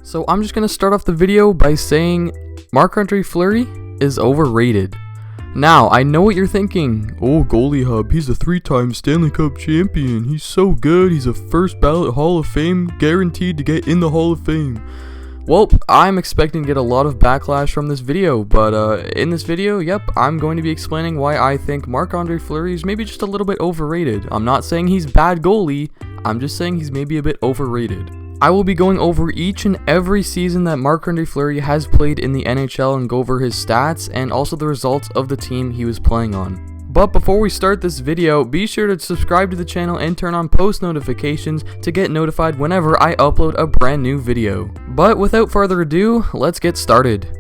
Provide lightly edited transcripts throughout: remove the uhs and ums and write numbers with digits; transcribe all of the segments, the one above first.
So I'm just going to start off the video by saying Marc-Andre Fleury is overrated. Now, I know what you're thinking. Oh, Goalie Hub, he's a 3-time Stanley Cup champion. He's so good. He's a first ballot Hall of Fame, guaranteed to get in the Hall of Fame. Well, I'm expecting to get a lot of backlash from this video, but in this video, I'm going to be explaining why I think Marc-Andre Fleury is maybe just a little bit overrated. I'm not saying he's bad goalie, I'm just saying he's maybe a bit overrated. I will be going over each and every season that Marc-Andre Fleury has played in the NHL and go over his stats and also the results of the team he was playing on. But before we start this video, be sure to subscribe to the channel and turn on post notifications to get notified whenever I upload a brand new video. But without further ado, let's get started.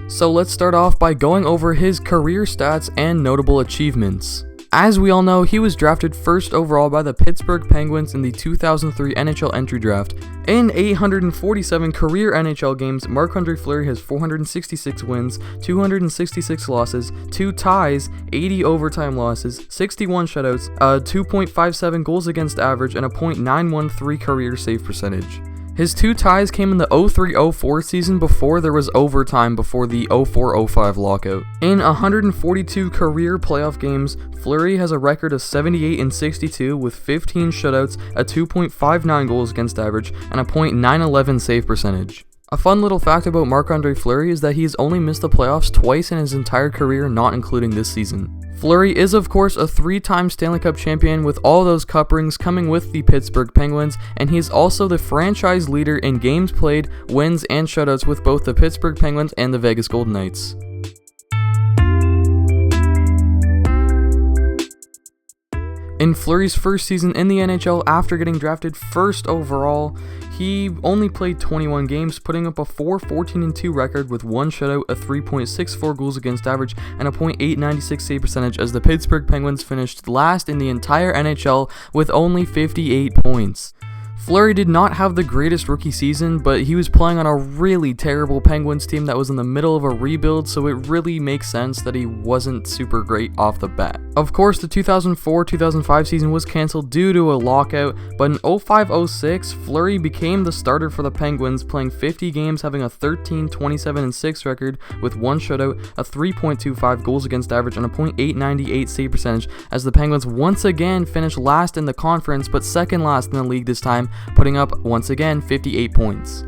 So let's start off by going over his career stats and notable achievements. As we all know, he was drafted first overall by the Pittsburgh Penguins in the 2003 NHL entry draft. In 847 career NHL games, Marc-Andre Fleury has 466 wins, 266 losses, 2 ties, 80 overtime losses, 61 shutouts, a 2.57 goals against average, and a .913 career save percentage. His 2 ties came in the 03-04 season before there was overtime before the 04-05 lockout. In 142 career playoff games, Fleury has a record of 78-62 with 15 shutouts, a 2.59 goals against average, and a .911 save percentage. A fun little fact about Marc-Andre Fleury is that he's only missed the playoffs twice in his entire career, not including this season. Fleury is of course a 3-time Stanley Cup champion with all those cup rings coming with the Pittsburgh Penguins, and he is also the franchise leader in games played, wins, and shutouts with both the Pittsburgh Penguins and the Vegas Golden Knights. In Fleury's first season in the NHL after getting drafted first overall, he only played 21 games, putting up a .414-2 record with 1 shutout, a 3.64 goals against average, and a .896 save percentage as the Pittsburgh Penguins finished last in the entire NHL with only 58 points. Fleury did not have the greatest rookie season, but he was playing on a really terrible Penguins team that was in the middle of a rebuild, so it really makes sense that he wasn't super great off the bat. Of course, the 2004-2005 season was cancelled due to a lockout, but in 05-06, Fleury became the starter for the Penguins, playing 50 games, having a 13-27-6 record with 1 shutout, a 3.25 goals against average, and a .898 save percentage, as the Penguins once again finished last in the conference, but second last in the league this time, putting up, once again, 58 points.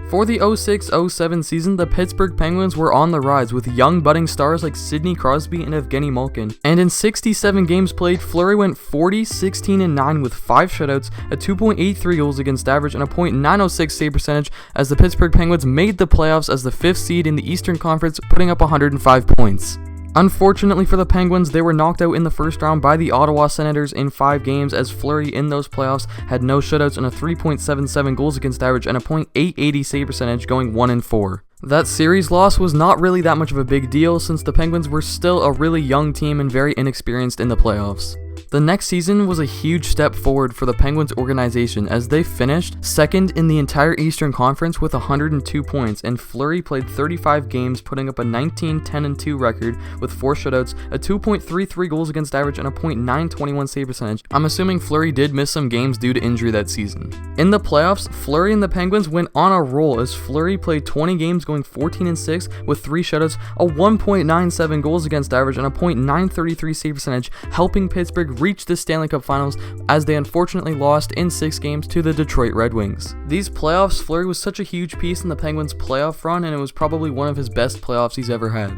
For the 06-07 season, the Pittsburgh Penguins were on the rise with young budding stars like Sidney Crosby and Evgeny Malkin. And in 67 games played, Fleury went 40-16-9 with 5 shutouts, a 2.83 goals against average, and a .906 save percentage as the Pittsburgh Penguins made the playoffs as the 5th seed in the Eastern Conference, putting up 105 points. Unfortunately for the Penguins, they were knocked out in the first round by the Ottawa Senators in 5 games, as Fleury in those playoffs had no shutouts and a 3.77 goals against average and a .880 save percentage, going 1-4. That series loss was not really that much of a big deal since the Penguins were still a really young team and very inexperienced in the playoffs. The next season was a huge step forward for the Penguins organization as they finished second in the entire Eastern Conference with 102 points, and Fleury played 35 games, putting up a 19-10-2 record with 4 shutouts, a 2.33 goals against average, and a .921 save percentage. I'm assuming Fleury did miss some games due to injury that season. In the playoffs, Fleury and the Penguins went on a roll as Fleury played 20 games, going 14-6 with 3 shutouts, a 1.97 goals against average, and a .933 save percentage, helping Pittsburgh reach the Stanley Cup Finals as they unfortunately lost in 6 games to the Detroit Red Wings. These playoffs, Fleury was such a huge piece in the Penguins' playoff run, and it was probably one of his best playoffs he's ever had.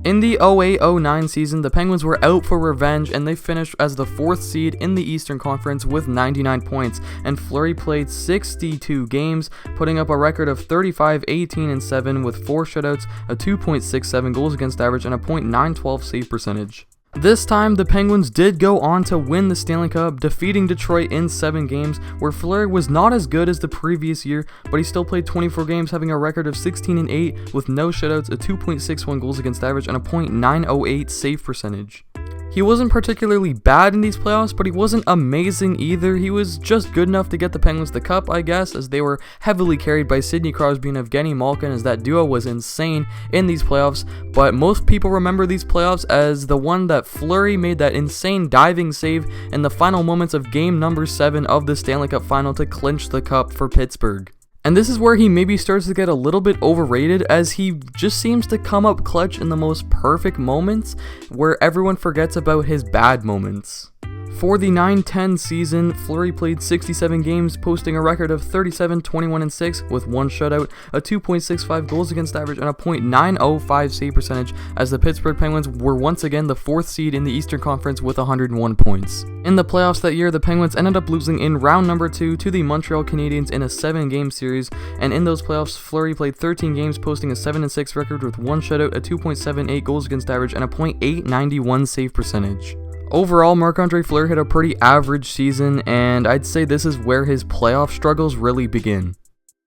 In the 08-09 season, the Penguins were out for revenge and they finished as the 4th seed in the Eastern Conference with 99 points, and Fleury played 62 games, putting up a record of 35-18-7 with 4 shutouts, a 2.67 goals against average, and a .912 save percentage. This time, the Penguins did go on to win the Stanley Cup, defeating Detroit in 7 games, where Fleury was not as good as the previous year, but he still played 24 games, having a record of 16-8 with no shutouts, a 2.61 goals against average, and a .908 save percentage. He wasn't particularly bad in these playoffs, but he wasn't amazing either. He was just good enough to get the Penguins the cup, I guess, as they were heavily carried by Sidney Crosby and Evgeny Malkin, as that duo was insane in these playoffs. But most people remember these playoffs as the one that Fleury made that insane diving save in the final moments of game number 7 of the Stanley Cup final to clinch the cup for Pittsburgh. And this is where he maybe starts to get a little bit overrated, as he just seems to come up clutch in the most perfect moments where everyone forgets about his bad moments. For the 9-10 season, Fleury played 67 games, posting a record of 37, 21, and 6 with 1 shutout, a 2.65 goals against average, and a .905 save percentage, as the Pittsburgh Penguins were once again the 4th seed in the Eastern Conference with 101 points. In the playoffs that year, the Penguins ended up losing in round number 2 to the Montreal Canadiens in a 7-game series, and in those playoffs, Fleury played 13 games, posting a 7-6 record with 1 shutout, a 2.78 goals against average, and a .891 save percentage. Overall, Marc-Andre Fleury had a pretty average season, and I'd say this is where his playoff struggles really begin.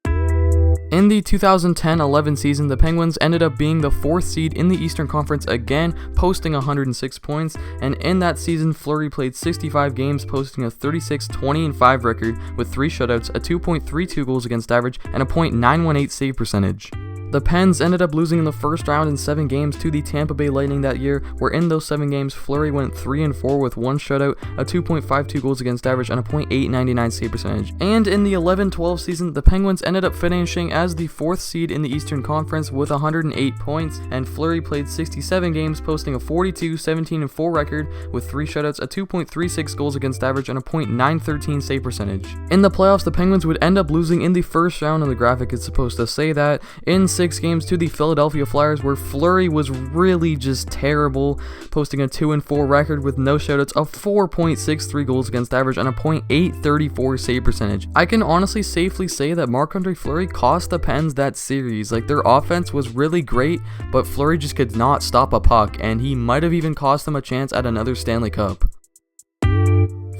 In the 2010-11 season, the Penguins ended up being the 4th seed in the Eastern Conference again, posting 106 points, and in that season, Fleury played 65 games, posting a 36, 20, and 5 record with 3 shutouts, a 2.32 goals against average, and a .918 save percentage. The Pens ended up losing in the first round in 7 games to the Tampa Bay Lightning that year, where in those 7 games, Fleury went 3-4 with 1 shutout, a 2.52 goals against average, and a .899 save percentage. And in the 11-12 season, the Penguins ended up finishing as the 4th seed in the Eastern Conference with 108 points, and Fleury played 67 games, posting a 42, 17, and 4 record with 3 shutouts, a 2.36 goals against average, and a .913 save percentage. In the playoffs, the Penguins would end up losing in the first round, and the graphic is supposed to say that, in 6 games to the Philadelphia Flyers, where Fleury was really just terrible, posting a 2-4 record with no shutouts, a 4.63 goals against average, and a .834 save percentage. I can honestly safely say that Marc-Andre Fleury cost the Pens that series. Like, their offense was really great, but Fleury just could not stop a puck, and he might have even cost them a chance at another Stanley Cup.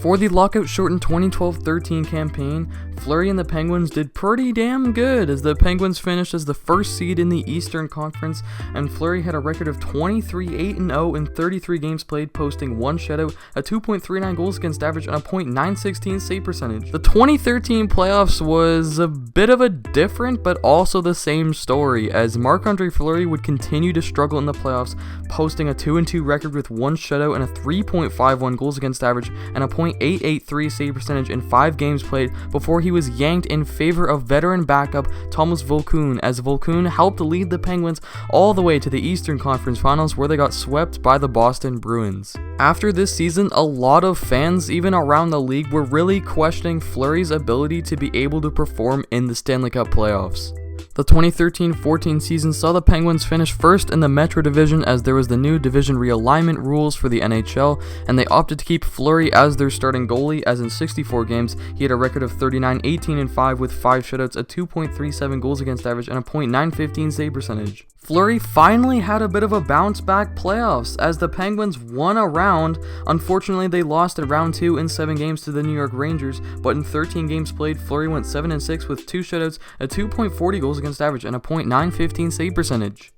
For the lockout-shortened 2012-13 campaign, Fleury and the Penguins did pretty damn good, as the Penguins finished as the 1st seed in the Eastern Conference, and Fleury had a record of 23-8-0 in 33 games played, posting 1 shutout, a 2.39 goals against average, and a .916 save percentage. The 2013 playoffs was a bit of a different but also the same story, as Marc-Andre Fleury would continue to struggle in the playoffs, posting a 2-2 record with 1 shutout and a 3.51 goals against average, and a .883 save percentage in 5 games played before he was yanked in favor of veteran backup Thomas Volkun, as Volkun helped lead the Penguins all the way to the Eastern Conference Finals, where they got swept by the Boston Bruins. After this season, a lot of fans, even around the league, were really questioning Fleury's ability to be able to perform in the Stanley Cup playoffs. The 2013-14 season saw the Penguins finish first in the Metro Division, as there was the new division realignment rules for the NHL, and they opted to keep Fleury as their starting goalie, as in 64 games, he had a record of 39, 18, and 5 with 5 shutouts, a 2.37 goals against average, and a .915 save percentage. Fleury finally had a bit of a bounce-back playoffs, as the Penguins won a round. Unfortunately, they lost at round 2 in 7 games to the New York Rangers, but in 13 games played, Fleury went 7-6 with 2 shutouts, a 2.40 goals against average, and a .915 save percentage.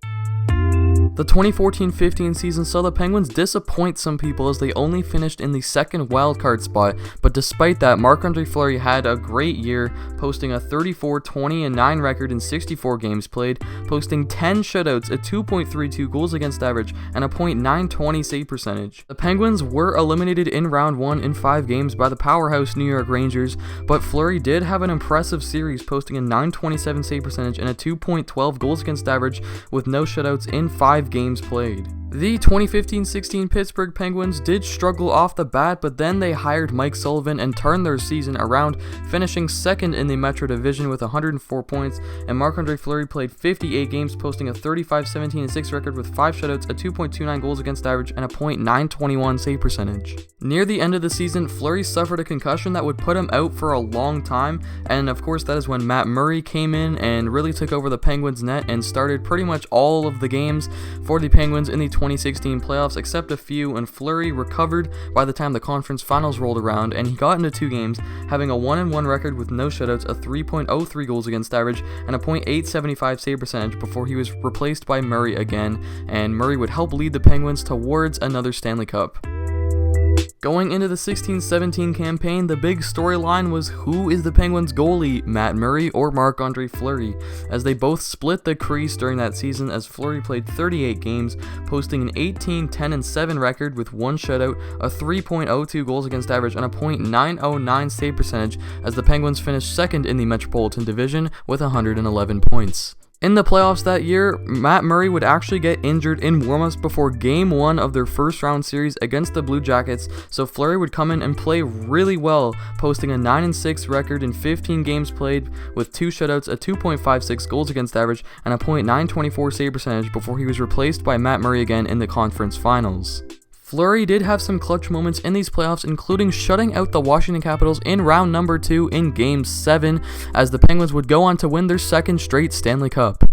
The 2014-15 season saw the Penguins disappoint some people, as they only finished in the 2nd wildcard spot, but despite that, Marc-Andre Fleury had a great year, posting a 34, 20, and 9 record in 64 games played, posting 10 shutouts, a 2.32 goals against average, and a .920 save percentage. The Penguins were eliminated in round 1 in 5 games by the powerhouse New York Rangers, but Fleury did have an impressive series, posting a .927 save percentage and a 2.12 goals against average with no shutouts in 5 games played. The 2015-16 Pittsburgh Penguins did struggle off the bat, but then they hired Mike Sullivan and turned their season around, finishing 2nd in the Metro Division with 104 points, and Marc-Andre Fleury played 58 games, posting a 35, 17, and 6 record with 5 shutouts, a 2.29 goals against average, and a .921 save percentage. Near the end of the season, Fleury suffered a concussion that would put him out for a long time, and of course that is when Matt Murray came in and really took over the Penguins net and started pretty much all of the games for the Penguins in the 2016 playoffs, except a few, and Fleury recovered by the time the conference finals rolled around, and he got into 2 games, having a 1-1 record with no shutouts, a 3.03 goals against average, and a .875 save percentage before he was replaced by Murray again, and Murray would help lead the Penguins towards another Stanley Cup. Going into the 16-17 campaign, the big storyline was who is the Penguins' goalie, Matt Murray or Marc-Andre Fleury, as they both split the crease during that season as Fleury played 38 games, posting an 18-10-7 record with 1 shutout, a 3.02 goals against average, and a .909 save percentage as the Penguins finished second in the Metropolitan Division with 111 points. In the playoffs that year, Matt Murray would actually get injured in warmups before Game 1 of their first round series against the Blue Jackets, so Fleury would come in and play really well, posting a 9-6 record in 15 games played with 2 shutouts, a 2.56 goals against average, and a .924 save percentage before he was replaced by Matt Murray again in the conference finals. Fleury did have some clutch moments in these playoffs, including shutting out the Washington Capitals in round number 2 in Game 7, as the Penguins would go on to win their second straight Stanley Cup.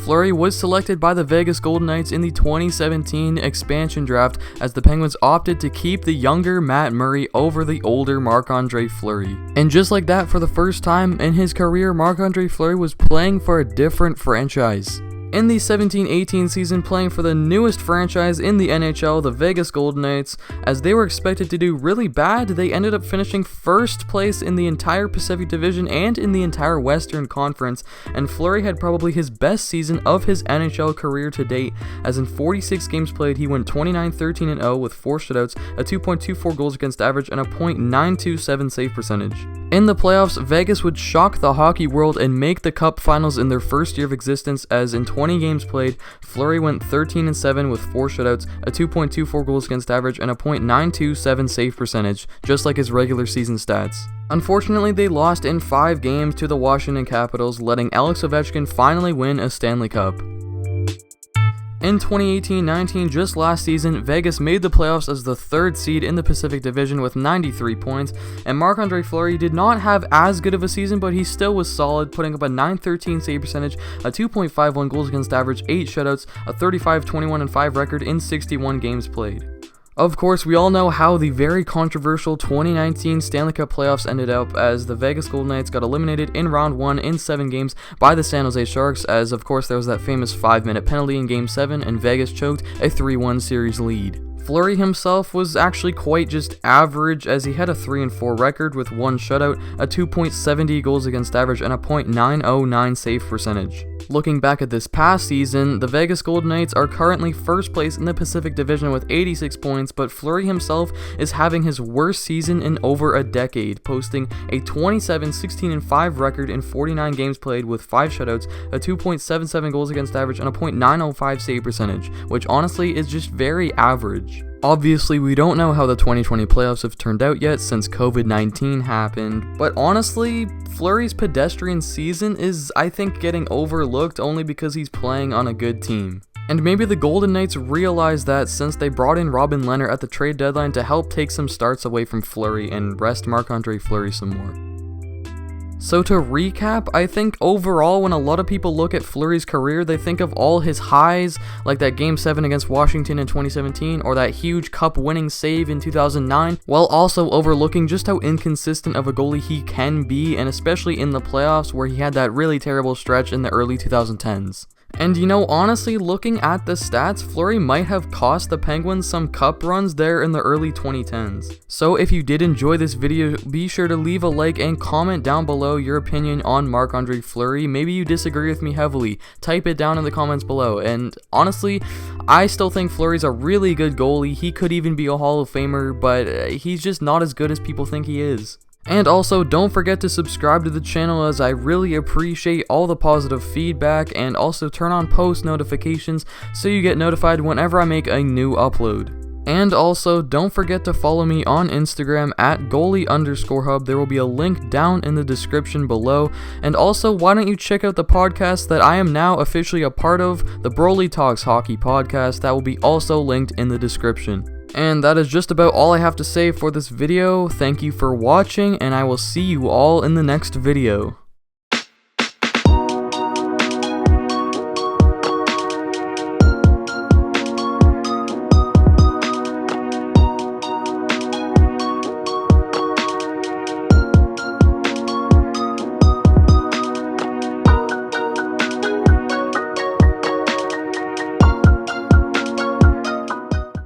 Fleury was selected by the Vegas Golden Knights in the 2017 expansion draft, as the Penguins opted to keep the younger Matt Murray over the older Marc-Andre Fleury. And just like that, for the first time in his career, Marc-Andre Fleury was playing for a different franchise. In the 17-18 season, playing for the newest franchise in the NHL, the Vegas Golden Knights, as they were expected to do really bad, they ended up finishing first place in the entire Pacific Division and in the entire Western Conference, and Fleury had probably his best season of his NHL career to date, as in 46 games played, he went 29-13-0 with 4 shutouts, a 2.24 goals against average, and a .927 save percentage. In the playoffs, Vegas would shock the hockey world and make the Cup Finals in their first year of existence, as in 20 games played, Fleury went 13-7 with 4 shutouts, a 2.24 goals against average, and a .927 save percentage, just like his regular season stats. Unfortunately, they lost in 5 games to the Washington Capitals, letting Alex Ovechkin finally win a Stanley Cup. In 2018-19, just last season, Vegas made the playoffs as the 3rd seed in the Pacific Division with 93 points, and Marc-Andre Fleury did not have as good of a season, but he still was solid, putting up a .913 save percentage, a 2.51 goals against average, 8 shutouts, a 35-21-5 record in 61 games played. Of course, we all know how the very controversial 2019 Stanley Cup playoffs ended up, as the Vegas Golden Knights got eliminated in round 1 in 7 games by the San Jose Sharks, as of course there was that famous 5-minute penalty in Game 7 and Vegas choked a 3-1 series lead. Fleury himself was actually quite just average, as he had a 3-4 record with 1 shutout, a 2.70 goals against average, and a .909 save percentage. Looking back at this past season, the Vegas Golden Knights are currently first place in the Pacific Division with 86 points, but Fleury himself is having his worst season in over a decade, posting a 27-16-5 record in 49 games played with 5 shutouts, a 2.77 goals against average, and a .905 save percentage, which honestly is just very average. Obviously, we don't know how the 2020 playoffs have turned out yet since COVID-19 happened, but honestly, Fleury's pedestrian season is, I think, getting overlooked only because he's playing on a good team. And maybe the Golden Knights realize that since they brought in Robin Lehner at the trade deadline to help take some starts away from Fleury and rest Marc-Andre Fleury some more. So to recap, I think overall when a lot of people look at Fleury's career, they think of all his highs, like that Game 7 against Washington in 2017, or that huge cup-winning save in 2009, while also overlooking just how inconsistent of a goalie he can be, and especially in the playoffs where he had that really terrible stretch in the early 2010s. And you know, honestly, looking at the stats, Fleury might have cost the Penguins some cup runs there in the early 2010s. So if you did enjoy this video, be sure to leave a like and comment down below your opinion on Marc-Andre Fleury. Maybe you disagree with me heavily, type it down in the comments below. And honestly, I still think Fleury's a really good goalie. He could even be a Hall of Famer, but he's just not as good as people think he is. And also, don't forget to subscribe to the channel, as I really appreciate all the positive feedback, and also turn on post notifications so you get notified whenever I make a new upload. And also, don't forget to follow me on Instagram at goalie_hub. There will be a link down in the description below. And also, why don't you check out the podcast that I am now officially a part of, the Broly Talks Hockey Podcast. That will be also linked in the description. And that is just about all I have to say for this video. Thank you for watching, and I will see you all in the next video.